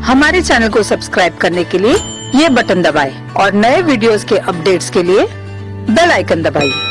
हमारे चैनल को सब्सक्राइब करने के लिए ये बटन दबाएं और नए वीडियोस के अपडेट्स के लिए बेल आइकन दबाइए।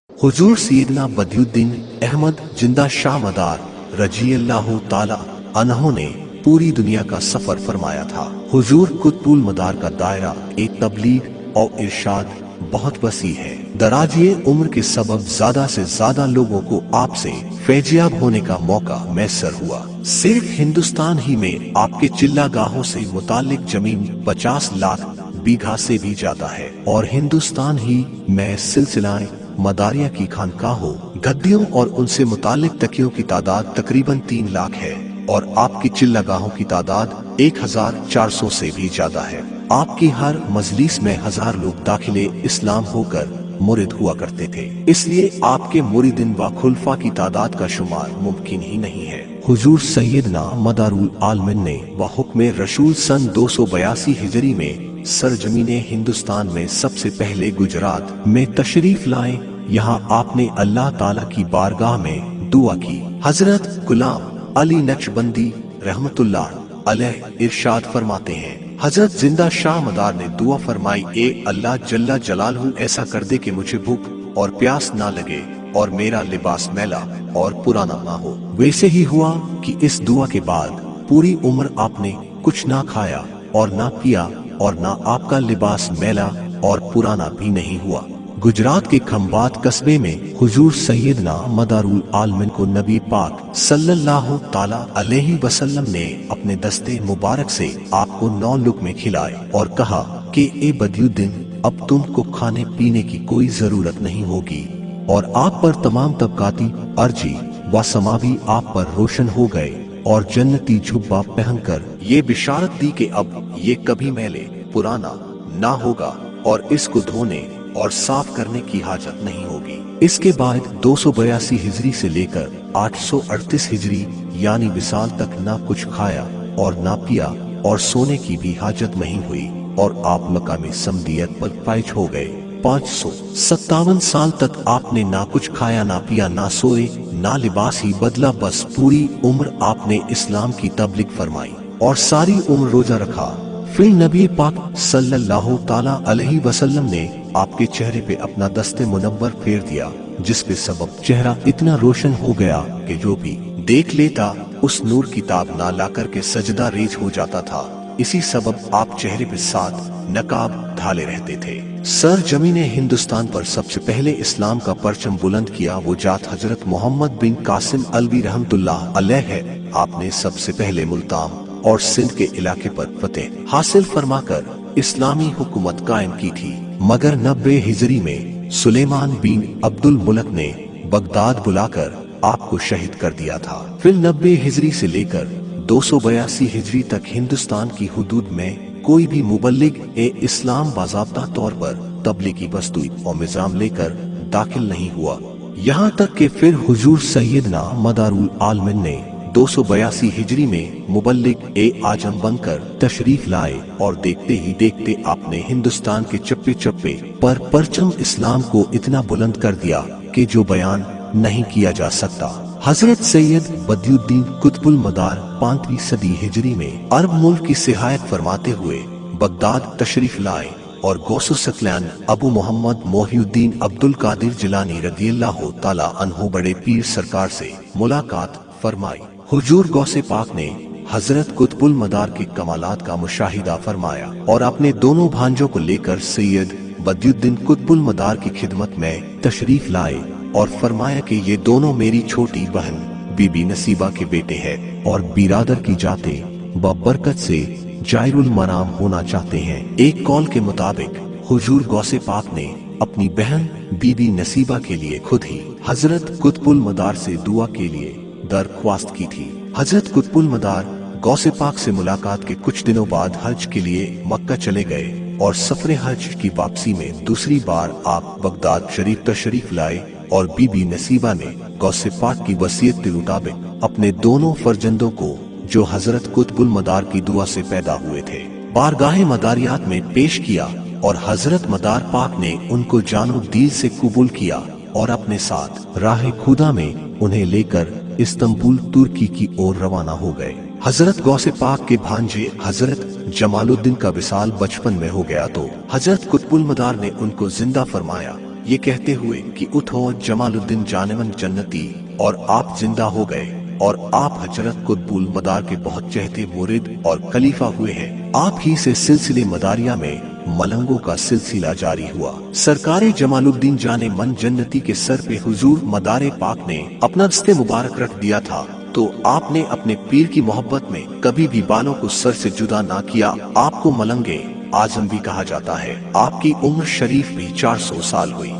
हुजूर सैयदना बदियुद्दीन अहमद जिंदा शाह मदार रज़ियल्लाहु ताला अन्हु ने पूरी दुनिया का सफर फरमाया था। हुजूर कुतुबुल मदार का दायरा एक तबलीग और इरशाद बहुत वसी है। दराजिए उम्र के सबब ज्यादा से ज्यादा लोगों को आपसे फैजियाब होने का मौका मैसर हुआ। सिर्फ हिंदुस्तान ही में आपके चिल्लागाहों से मुतालिक जमीन 50 लाख बीघा से भी ज्यादा है और हिंदुस्तान ही में सिलसिलाएं मदारिया की खानकाहों, गद्दियों और उनसे मुतालिक तकियों की तादाद तकरीबन 3 लाख है और आपकी चिल्लागाहों की तादाद 1400 से भी ज्यादा है। आपकी हर मजलिस में 1000 लोग दाखिले इस्लाम होकर मुरिद हुआ करते थे, इसलिए आपके मुरिदिन व खुलफा की तादाद का शुमार मुमकिन ही नहीं है। हुजूर सैयदना मदारुल आलमीन ने व हुक्म रसूल सन 282 हिजरी में सरजमीने हिंदुस्तान में सबसे पहले गुजरात में तशरीफ लाए। यहाँ आपने अल्लाह ताला की बारगाह में दुआ की। हजरत गुलाम अली नक्शबंदी रहमतुल्लाह अलैह इरशाद फरमाते हैं, हजरत जिंदा शाह मदार ने दुआ फरमाई, ए अल्लाह जल्ला जलालहू ऐसा कर दे कि मुझे भूख और प्यास ना लगे और मेरा लिबास मैला और पुराना ना हो। वैसे ही हुआ कि इस दुआ के बाद पूरी उम्र आपने कुछ ना खाया और ना पिया और ना आपका लिबास मैला और पुराना भी नहीं हुआ। गुजरात के खंबात कस्बे में हुजूर सैयदना मदारुल आलमीन को नबी पाक सल्लल्लाहु ताला अलैहि वसल्लम ने अपने दस्ते मुबारक से आपको 9 लुक़मे खिलाए और कहा कि ए बदियुद्दीन, अब तुमको खाने पीने की कोई जरूरत नहीं होगी और आप पर तमाम तबकाती अर्जी व समावी आप पर रोशन हो गए और जन्नती जुब्बा पहनकर ये बिशारत दी कि अब ये कभी मैले पुराना ना होगा और इसको धोने और साफ करने की हाजत नहीं होगी। इसके बाद 282 हिजरी से लेकर 838 हिजरी यानी विसाल तक ना कुछ खाया और ना पिया और सोने की भी हाजत नहीं हुई और आप मकामी समदियत पर फाइज हो गए। 557 साल तक आपने ना कुछ खाया, ना पिया, ना सोए, ना लिबास ही बदला, बस पूरी उम्र आपने इस्लाम की तबलीग फरमाई और सारी उम्र रोजा रखा। फिर नबी पाक सल्लल्लाहु ताला अलैहि वसल्लम ने आपके चेहरे पे अपना दस्ते मुनव्वर फेर दिया, जिसके सबब चेहरा इतना रोशन हो गया कि जो भी देख लेता उस नूर की ताब ना लाकर के सजदा रेज हो जाता था। इसी सबब आप चेहरे पे 7 नकाब ढाले रहते थे। सर जमीने हिंदुस्तान पर सबसे पहले इस्लाम का परचम बुलंद किया वो जात हजरत मोहम्मद बिन कासिम अलवी रहमतुल्लाह अलैह है। आपने सबसे पहले मुल्तान और सिंध के इलाके पर फतेह हासिल फरमाकर इस्लामी हुकूमत कायम की थी, मगर 90 हिजरी में सुलेमान बिन अब्दुल मुलक ने बगदाद बुलाकर आपको शहीद कर दिया था। फिर 90 हिजरी से लेकर 282 हिजरी तक हिंदुस्तान की हुदूद में कोई भी मुबल्लिग ए इस्लाम बाज़ाब्ता तौर पर तबलीगी वस्तुई और निज़ाम लेकर दाखिल नहीं हुआ। यहाँ तक कि फिर हुजूर सैयदना मदारुल आलमीन ने 282 हिजरी में मुबल्लिग ए आजम बनकर तशरीफ लाए और देखते ही देखते आपने हिंदुस्तान के चप्पे चप्पे पर परचम इस्लाम को इतना बुलंद कर दिया कि जो बयान नहीं किया जा सकता। हजरत सैयद बदियुद्दीन कुतुबुल मदार 5वीं सदी हिजरी में अरब मुल्क की सिहायत फरमाते हुए बगदाद तशरीफ लाए और गौसु सकलान अबू मोहम्मद मोहिउद्दीन अब्दुल कादिर जिलानी रज़ियल्लाहु ताला अन्हु बड़े पीर सरकार से मुलाकात फरमाई। हुजूर गौसे पाक ने हजरत कुतुबुल मदार के कमालात का मुशाहिदा फरमाया और अपने दोनों भांजों को लेकर सैयद बदियुद्दीन कुतुबुल मदार की खिदमत में तशरीफ लाए और फरमाया कि ये दोनों मेरी छोटी बहन बीबी नसीबा के बेटे हैं और बिरादर की जाते व बरकत से जायरुल मराम होना चाहते हैं। एक कौल के मुताबिक हुजूर गौसे पाक ने अपनी बहन बीबी नसीबा के लिए खुद ही हजरत कुतुबुल मदार से दुआ के लिए दरख्वास्त की थी। हजरत कुतुबुल मदार गौसे पाक से मुलाकात के कुछ दिनों बाद हज के लिए मक्का चले गए और सफरे हज की वापसी में दूसरी बार आप बगदाद शरीफ तशरीफ लाए और बीबी नसीबा ने गौसे पाक की वसीयत के मुताबिक अपने दोनों फर्जंदों को जो हजरत कुतुबुल मदार की दुआ से पैदा हुए थे बारगाह मदारियात में पेश किया और हजरत मदार पाक ने उनको जानो दिल से कबूल किया اور اپنے ساتھ راہ خدا میں انہیں لے کر استنبول ترکی کی اور روانہ ہو گئے۔ حضرت غوث پاک کے بھانجے حضرت جمال الدین کا وصال بچپن میں ہو گیا تو حضرت قطب المدار نے ان کو زندہ فرمایا، یہ کہتے ہوئے کہ اٹھو جمال الدین جانمن جنتی، اور آپ زندہ ہو گئے اور آپ حضرت قطب المدار کے بہت چہتے مرید اور خلیفہ ہوئے ہیں۔ آپ ہی سے سلسلے مداریہ میں ملنگوں کا سلسلہ جاری ہوا۔ سرکار جمال الدین جان من جنتی کے سر پہ حضور مدار پاک نے اپنا دست مبارک رکھ دیا تھا، تو آپ نے اپنے پیر کی محبت میں کبھی بھی بالوں کو سر سے جدا نہ کیا۔ آپ کو ملنگے اعظم بھی کہا جاتا ہے۔ آپ کی عمر شریف بھی 400 سال ہوئی۔